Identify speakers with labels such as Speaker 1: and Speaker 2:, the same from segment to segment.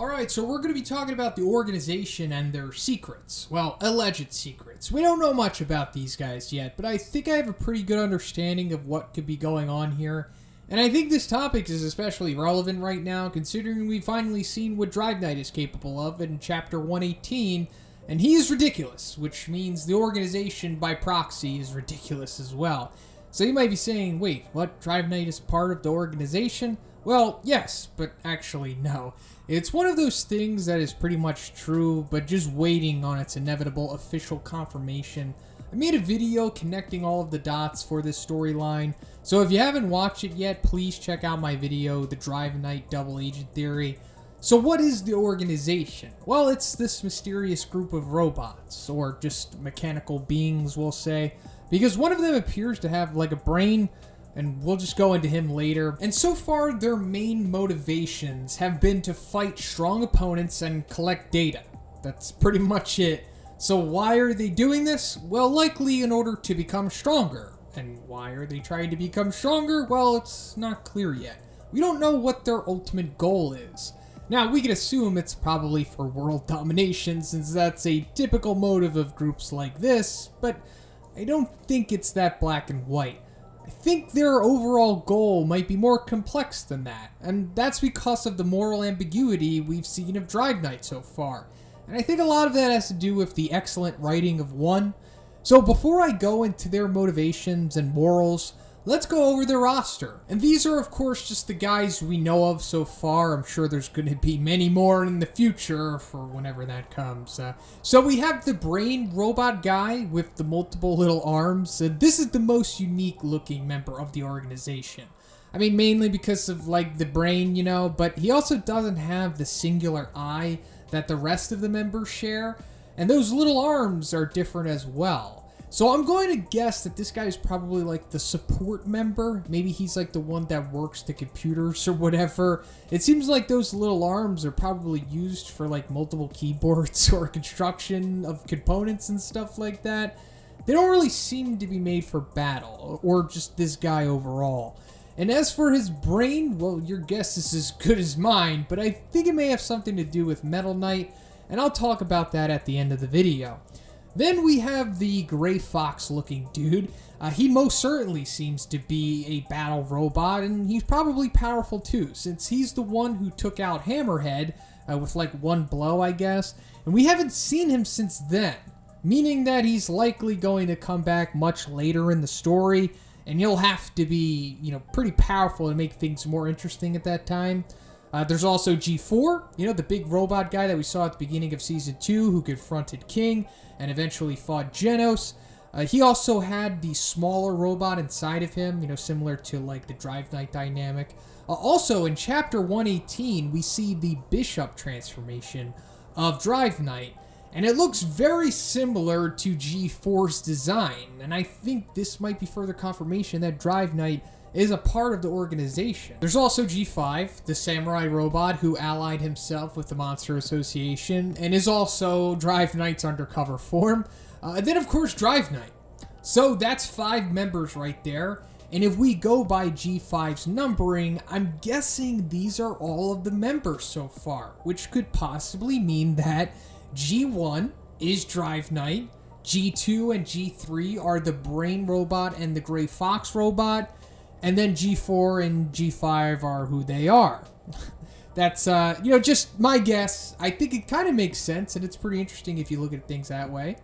Speaker 1: Alright, so we're going to be talking about the organization and their secrets. Well, alleged secrets. We don't know much about these guys yet, but I think I have a pretty good understanding of what could be going on here. And I think this topic is especially relevant right now, considering we've finally seen what Drive Knight is capable of in Chapter 118, and he is ridiculous, which means the organization by proxy is ridiculous as well. So you might be saying, wait, what, Drive Knight is part of the organization? Well, yes, but actually no. It's one of those things that is pretty much true, but just waiting on its inevitable official confirmation. I made a video connecting all of the dots for this storyline, so if you haven't watched it yet, please check out my video, The Drive Knight Double Agent Theory. So what is the organization? Well, it's this mysterious group of robots, or just mechanical beings, we'll say, because one of them appears to have like a brain, and we'll just go into him later. And so far, their main motivations have been to fight strong opponents and collect data. That's pretty much it. So why are they doing this? Well, likely in order to become stronger. And why are they trying to become stronger? Well, it's not clear yet. We don't know what their ultimate goal is. Now, we can assume it's probably for world domination, since that's a typical motive of groups like this, but I don't think it's that black and white. I think their overall goal might be more complex than that, and that's because of the moral ambiguity we've seen of Drive Knight so far. And I think a lot of that has to do with the excellent writing of 1. So before I go into their motivations and morals, let's go over their roster. And these are, of course, just the guys we know of so far. I'm sure there's going to be many more in the future for whenever that comes. So we have the brain robot guy with the multiple little arms. This is the most unique looking member of the organization. I mean, mainly because of, like, the brain, you know, but he also doesn't have the singular eye that the rest of the members share. And those little arms are different as well. So I'm going to guess that this guy is probably like the support member. Maybe he's like the one that works the computers or whatever. It seems like those little arms are probably used for like multiple keyboards or construction of components and stuff like that. They don't really seem to be made for battle or just this guy overall. And as for his brain, well, your guess is as good as mine, but I think it may have something to do with Metal Knight, and I'll talk about that at the end of the video. Then we have the Gray Fox looking dude. He most certainly seems to be a battle robot, and he's probably powerful too, since he's the one who took out Hammerhead with like one blow, I guess. And we haven't seen him since then, meaning that he's likely going to come back much later in the story, and he'll have to be, you know, pretty powerful to make things more interesting at that time. There's also G4, you know, the big robot guy that we saw at the beginning of Season 2 who confronted King and eventually fought Genos. He also had the smaller robot inside of him, you know, similar to like the Drive Knight dynamic. Also, in Chapter 118, we see the Bishop transformation of Drive Knight, and it looks very similar to G4's design, and I think this might be further confirmation that Drive Knight is a part of the organization. There's also G5, the samurai robot who allied himself with the Monster Association and is also Drive Knight's undercover form. And then, of course, Drive Knight. So that's 5 members right there. And if we go by G5's numbering, I'm guessing these are all of the members so far, which could possibly mean that G1 is Drive Knight, G2 and G3 are the Brain robot and the Gray Fox robot, and then G4 and G5 are who they are. That's, you know, just my guess. I think it kind of makes sense, and it's pretty interesting if you look at things that way.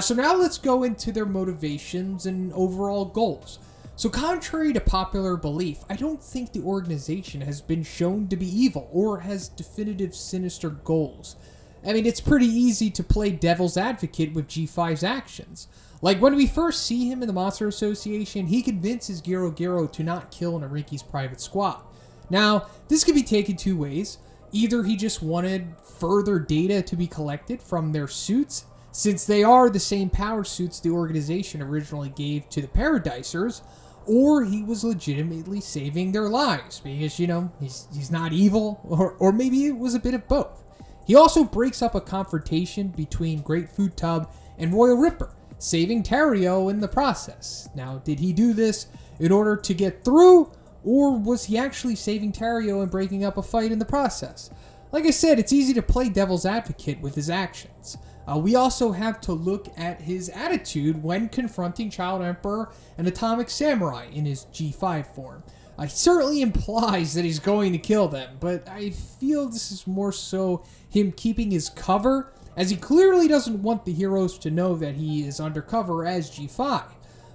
Speaker 1: So now let's go into their motivations and overall goals. So contrary to popular belief, I don't think the organization has been shown to be evil or has definitive sinister goals. I mean, it's pretty easy to play devil's advocate with G5's actions. Like, when we first see him in the Monster Association, he convinces Gero Gero to not kill Nariki's private squad. Now, this could be taken 2 ways. Either he just wanted further data to be collected from their suits, since they are the same power suits the organization originally gave to the Paradisers, or he was legitimately saving their lives, because, you know, he's not evil, or maybe it was a bit of both. He also breaks up a confrontation between Great Food Tub and Royal Ripper, saving Terrio in the process. Now, did he do this in order to get through, or was he actually saving Terrio and breaking up a fight in the process? like I said, it's easy to play devil's advocate with his actions. We also have to look at his attitude when confronting Child Emperor and Atomic Samurai in his G5 form. He certainly implies that he's going to kill them, but I feel this is more so him keeping his cover, as he clearly doesn't want the heroes to know that he is undercover as G5.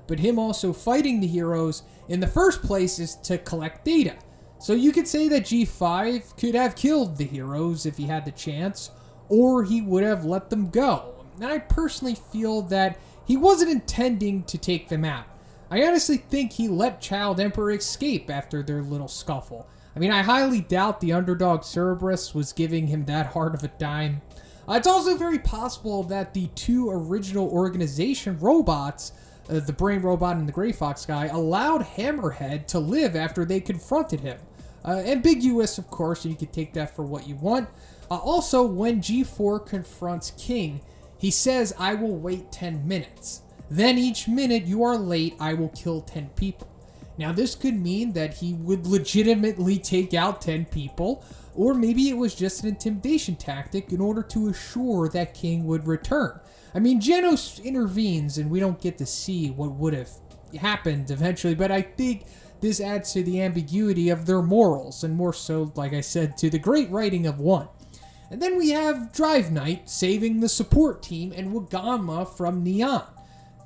Speaker 1: But him also fighting the heroes in the first place is to collect data. So you could say that G5 could have killed the heroes if he had the chance, or he would have let them go. And I personally feel that he wasn't intending to take them out. I honestly think he let Child Emperor escape after their little scuffle. I mean, I highly doubt the underdog Cerberus was giving him that hard of a time. It's also very possible that the two original organization robots, the Brain Robot and the Gray Fox guy, allowed Hammerhead to live after they confronted him. Ambiguous, of course, and you can take that for what you want. Also, when G4 confronts King, he says, "I will wait 10 minutes. Then each minute you are late, I will kill 10 people." Now, this could mean that he would legitimately take out 10 people, or maybe it was just an intimidation tactic in order to assure that King would return. I mean, Genos intervenes, and we don't get to see what would have happened eventually, but I think this adds to the ambiguity of their morals, and more so, like I said, to the great writing of one. And then we have Drive Knight saving the support team and Waganma from Neon.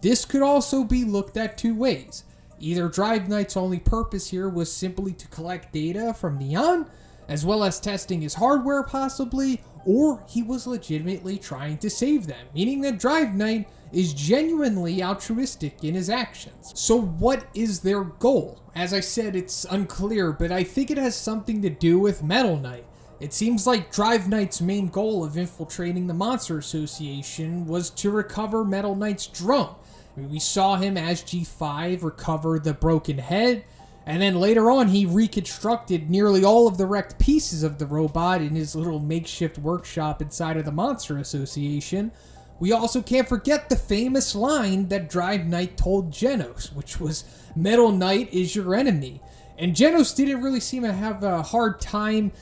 Speaker 1: This could also be looked at two ways. Either Drive Knight's only purpose here was simply to collect data from Neon, as well as testing his hardware possibly, or he was legitimately trying to save them, meaning that Drive Knight is genuinely altruistic in his actions. So what is their goal? As I said, it's unclear, but I think it has something to do with Metal Knight. It seems like Drive Knight's main goal of infiltrating the Monster Association was to recover Metal Knight's drone. I mean, we saw him as G5 recover the broken head, and then later on he reconstructed nearly all of the wrecked pieces of the robot in his little makeshift workshop inside of the Monster Association. We also can't forget the famous line that Drive Knight told Genos, which was, "Metal Knight is your enemy." And Genos didn't really seem to have a hard time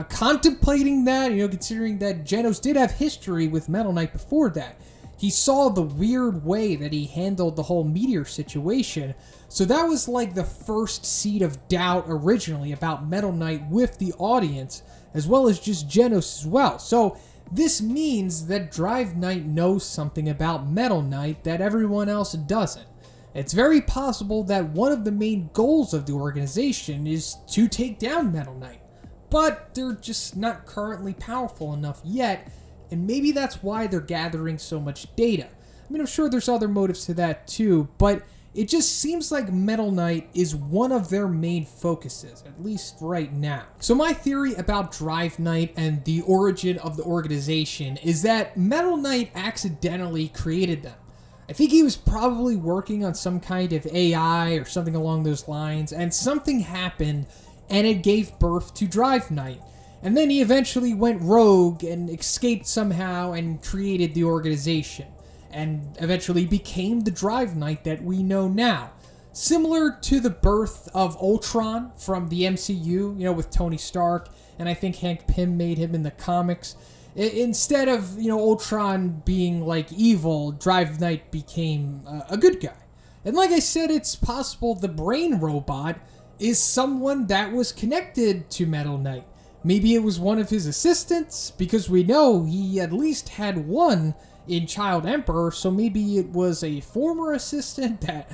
Speaker 1: contemplating that, considering that Genos did have history with Metal Knight before that. He saw the weird way that he handled the whole meteor situation, so that was like the first seed of doubt originally about Metal Knight with the audience, as well as just Genos as well. So this means that Drive Knight knows something about Metal Knight that everyone else doesn't. It's very possible that one of the main goals of the organization is to take down Metal Knight, but they're just not currently powerful enough yet, and maybe that's why they're gathering so much data. I mean, I'm sure there's other motives to that too, but it just seems like Metal Knight is one of their main focuses, at least right now. So my theory about Drive Knight and the origin of the organization is that Metal Knight accidentally created them. I think he was probably working on some kind of AI or something along those lines, and something happened and it gave birth to Drive Knight. And then he eventually went rogue and escaped somehow and created the organization, and eventually became the Drive Knight that we know now. Similar to the birth of Ultron from the MCU, with Tony Stark, and I think Hank Pym made him in the comics. Instead of, Ultron being like evil, Drive Knight became a good guy. And like I said, it's possible the Brain Robot is someone that was connected to Metal Knight. Maybe it was one of his assistants, because we know he at least had one in Child Emperor, so maybe it was a former assistant that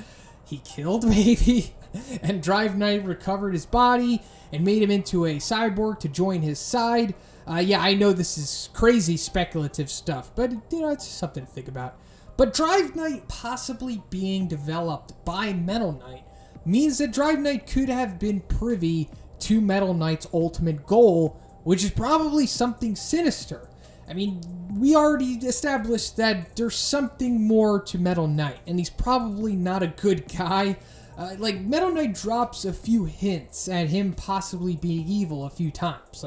Speaker 1: he killed, maybe, and Drive Knight recovered his body and made him into a cyborg to join his side. Yeah, I know this is crazy speculative stuff, but, it's something to think about. But Drive Knight possibly being developed by Metal Knight means that Drive Knight could have been privy to Metal Knight's ultimate goal, which is probably something sinister. I mean, we already established that there's something more to Metal Knight, and he's probably not a good guy. Metal Knight drops a few hints at him possibly being evil a few times.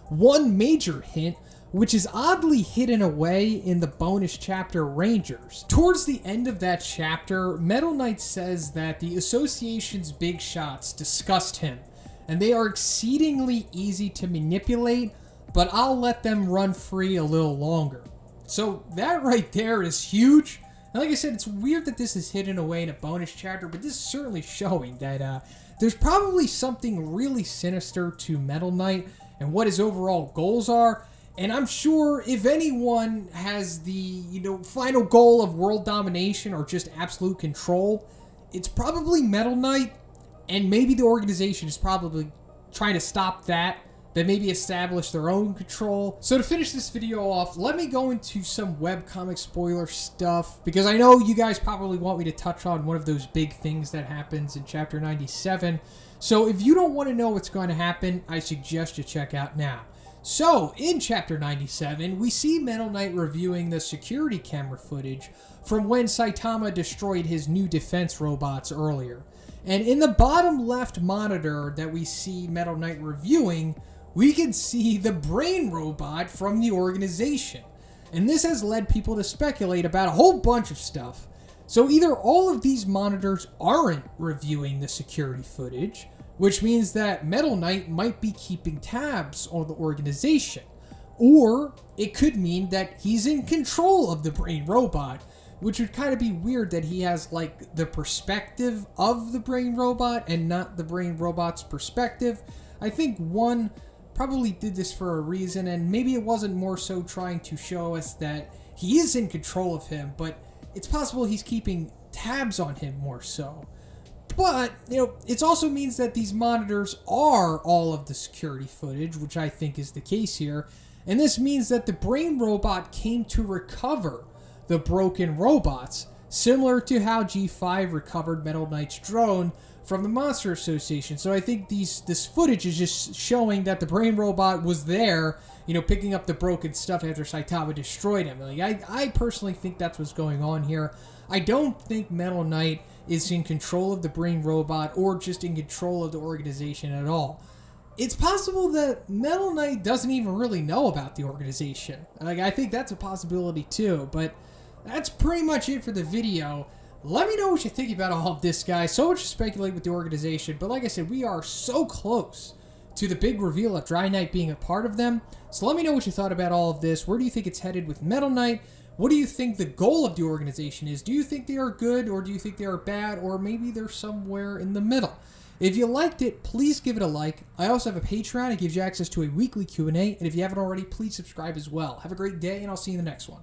Speaker 1: One major hint, which is oddly hidden away in the bonus chapter Rangers. Towards the end of that chapter, Metal Knight says that the Association's big shots disgust him, and they are exceedingly easy to manipulate, but I'll let them run free a little longer. So that right there is huge. And like I said, it's weird that this is hidden away in a bonus chapter, but this is certainly showing that there's probably something really sinister to Metal Knight and what his overall goals are. And I'm sure if anyone has the, final goal of world domination or just absolute control, it's probably Metal Knight, and maybe the organization is probably trying to stop that, but maybe establish their own control. So to finish this video off, let me go into some webcomic spoiler stuff, because I know you guys probably want me to touch on one of those big things that happens in Chapter 97. So if you don't want to know what's going to happen, I suggest you check out now. So, in Chapter 97, we see Metal Knight reviewing the security camera footage from when Saitama destroyed his new defense robots earlier. And in the bottom left monitor that we see Metal Knight reviewing, we can see the brain robot from the organization. And this has led people to speculate about a whole bunch of stuff. So either all of these monitors aren't reviewing the security footage, which means that Metal Knight might be keeping tabs on the organization. Or it could mean that he's in control of the brain robot, which would kind of be weird that he has, like, the perspective of the brain robot and not the brain robot's perspective. I think one probably did this for a reason, and maybe it wasn't more so trying to show us that he is in control of him, but it's possible he's keeping tabs on him more so. But, it also means that these monitors are all of the security footage, which I think is the case here. And this means that the brain robot came to recover the broken robots, similar to how G5 recovered Metal Knight's drone from the Monster Association. So I think this footage is just showing that the brain robot was there, picking up the broken stuff after Saitama destroyed him. Like, I personally think that's what's going on here. I don't think Metal Knight is in control of the brain robot or just in control of the organization at all. It's possible that Metal Knight doesn't even really know about the organization. Like, I think that's a possibility too, but that's pretty much it for the video. Let me know what you think about all of this, guys. So much to speculate with the organization, but like I said, we are so close to the big reveal of Dry Knight being a part of them. So let me know what you thought about all of this. Where do you think it's headed with Metal Knight? What do you think the goal of the organization is? Do you think they are good, or do you think they are bad, or maybe they're somewhere in the middle? If you liked it, please give it a like. I also have a Patreon. It gives you access to a weekly Q&A, and if you haven't already, please subscribe as well. Have a great day, and I'll see you in the next one.